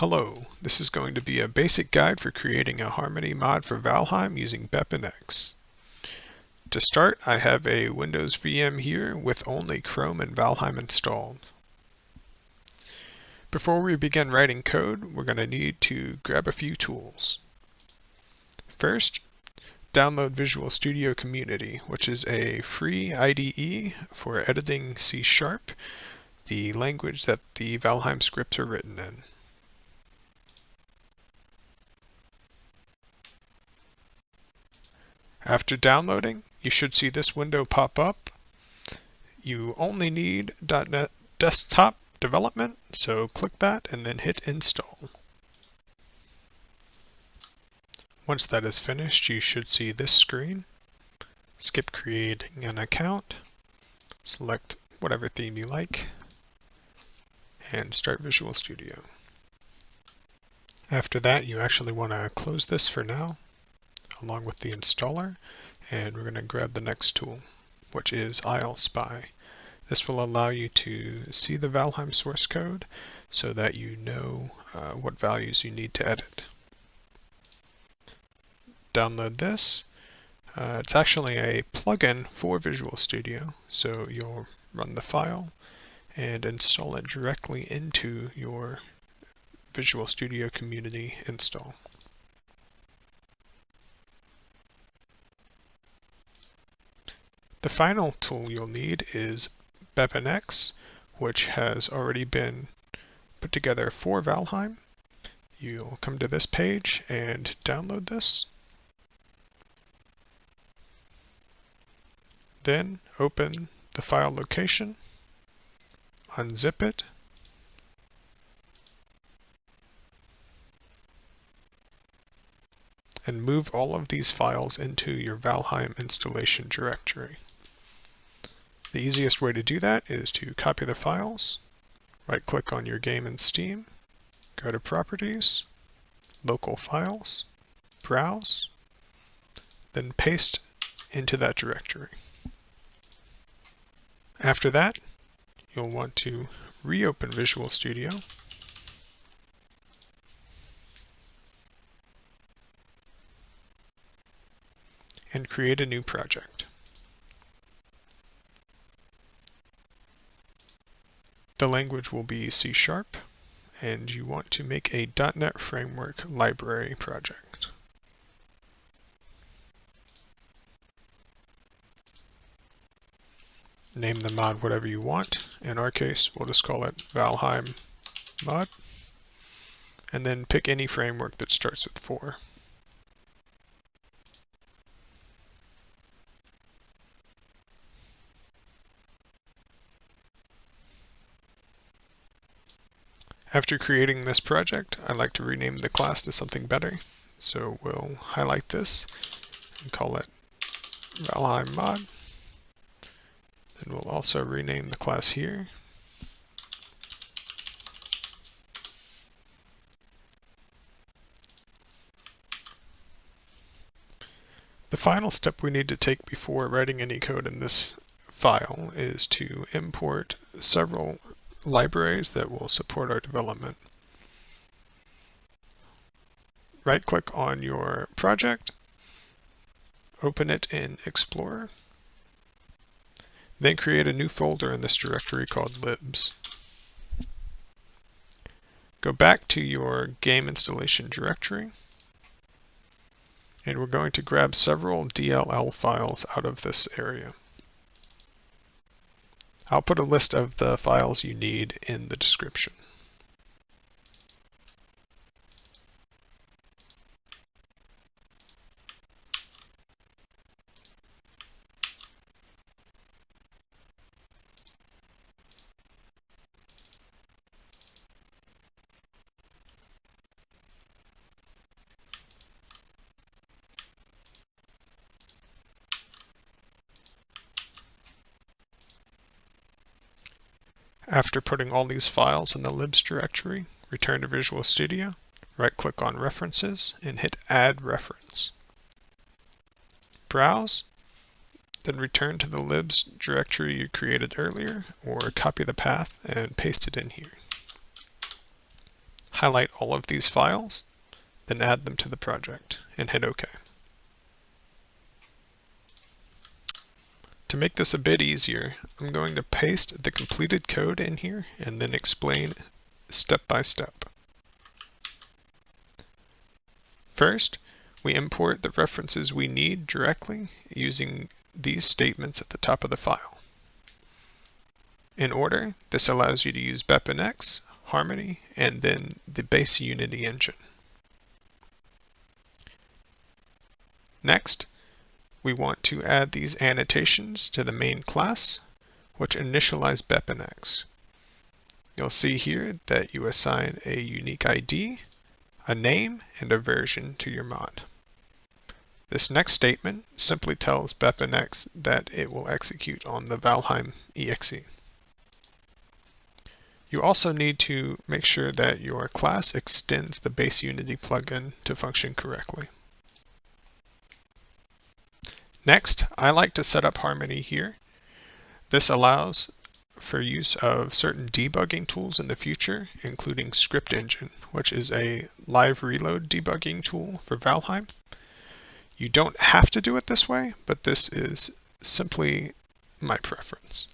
Hello, this is going to be a basic guide for creating a Harmony mod for Valheim using BepInEx. To start, I have a Windows VM here with only Chrome and Valheim installed. Before we begin writing code, we're going to need to grab a few tools. First, download Visual Studio Community, which is a free IDE for editing C#, the language that the Valheim scripts are written in. After downloading, you should see this window pop up. You only need .NET Desktop Development, so click that and then hit Install. Once that is finished, you should see this screen. Skip creating an account, select whatever theme you like, and start Visual Studio. After that, you actually want to close this for now, along with the installer, and we're going to grab the next tool, which is ILSpy. This will allow you to see the Valheim source code so that you know what values you need to edit. Download this. It's actually a plugin for Visual Studio, so you'll run the file and install it directly into your Visual Studio Community install. The final tool you'll need is BepInEx, which has already been put together for Valheim. You'll come to this page and download this. Then open the file location, unzip it, and move all of these files into your Valheim installation directory. The easiest way to do that is to copy the files, right-click on your game in Steam, go to Properties, Local Files, Browse, then paste into that directory. After that, you'll want to reopen Visual Studio, and create a new project. The language will be C#, and you want to make a .NET Framework library project. Name the mod whatever you want. In our case, we'll just call it Valheim mod, and then pick any framework that starts with 4. After creating this project, I like to rename the class to something better, so we'll highlight this and call it Valheim mod. Then we'll also rename the class here. The final step we need to take before writing any code in this file is to import several libraries that will support our development. Right-click on your project, open it in Explorer, then create a new folder in this directory called libs. Go back to your game installation directory, and we're going to grab several DLL files out of this area. I'll put a list of the files you need in the description. After putting all these files in the libs directory, return to Visual Studio, right-click on References, and hit Add Reference. Browse, then return to the libs directory you created earlier, or copy the path and paste it in here. highlight all of these files, then add them to the project, and hit OK. To make this a bit easier, I'm going to paste the completed code in here and then explain step by step. First, we import the references we need directly using these statements at the top of the file. In order, this allows you to use BepInEx, Harmony, and then the base Unity engine. Next, we want to add these annotations to the main class, which initialize BepInEx. You'll see here that you assign a unique ID, a name, and a version to your mod. This next statement simply tells BepInEx that it will execute on the Valheim exe. You also need to make sure that your class extends the base Unity plugin to function correctly. Next, I like to set up Harmony here. This allows for use of certain debugging tools in the future, including ScriptEngine, which is a live reload debugging tool for Valheim. You don't have to do it this way, but this is simply my preference.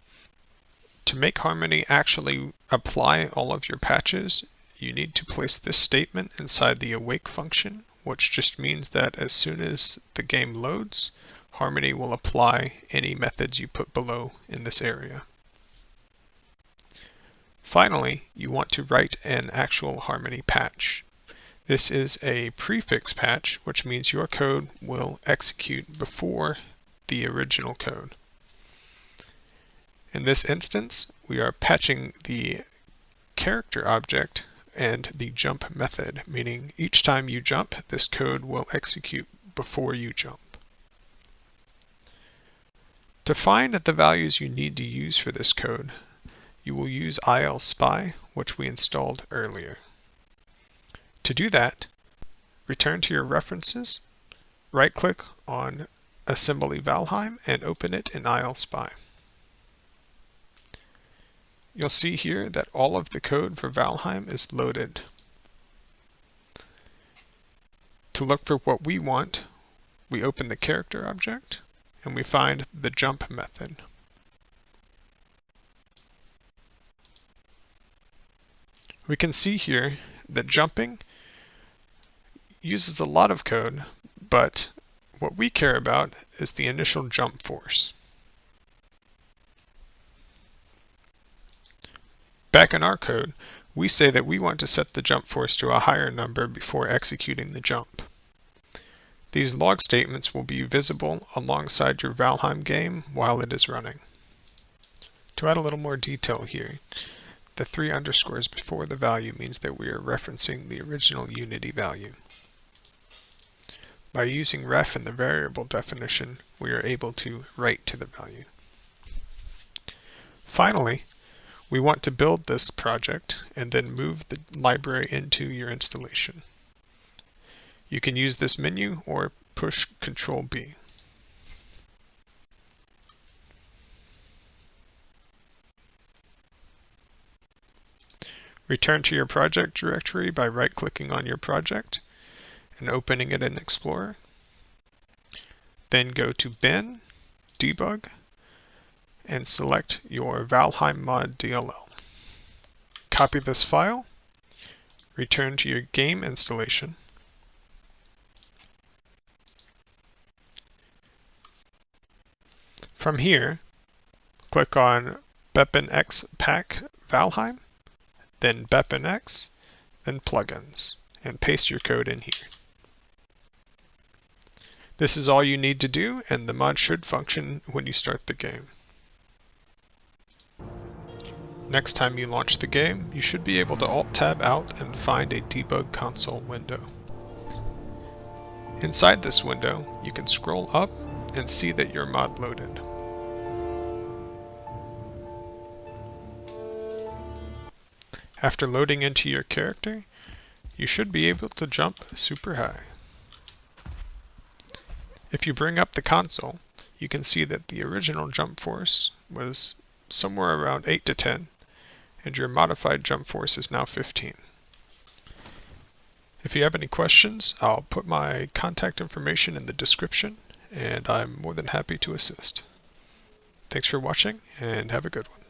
To make Harmony actually apply all of your patches, you need to place this statement inside the awake function, which just means that as soon as the game loads, Harmony will apply any methods you put below in this area. Finally, you want to write an actual Harmony patch. This is a prefix patch, which means your code will execute before the original code. In this instance, we are patching the character object and the jump method, meaning each time you jump, this code will execute before you jump. To find the values you need to use for this code, you will use dlls, which we installed earlier. To do that, return to your references, right-click on Assembly Valheim, and open it in dlls. You'll see here that all of the code for Valheim is loaded. To look for what we want, we open the character object, and we find the jump method. We can see here that jumping uses a lot of code, but what we care about is the initial jump force. Back in our code, we say that we want to set the jump force to a higher number before executing the jump. These log statements will be visible alongside your Valheim game while it is running. To add a little more detail here, the 3 underscores before the value means that we are referencing the original Unity value. By using ref in the variable definition, we are able to write to the value. Finally, we want to build this project and then move the library into your installation. You can use this menu or push Ctrl B. Return to your project directory by right-clicking on your project and opening it in Explorer. Then go to Bin, Debug, and select your Valheim mod.dll. Copy this file, return to your game installation, from here, click on BepInEx Pack Valheim, then BepInEx, then Plugins, and paste your code in here. This is all you need to do, and the mod should function when you start the game. Next time you launch the game, you should be able to Alt-Tab out and find a debug console window. Inside this window, you can scroll up and see that your mod loaded. After loading into your character, you should be able to jump super high. If you bring up the console, you can see that the original jump force was somewhere around 8 to 10, and your modified jump force is now 15. If you have any questions, I'll put my contact information in the description, and I'm more than happy to assist. Thanks for watching, and have a good one.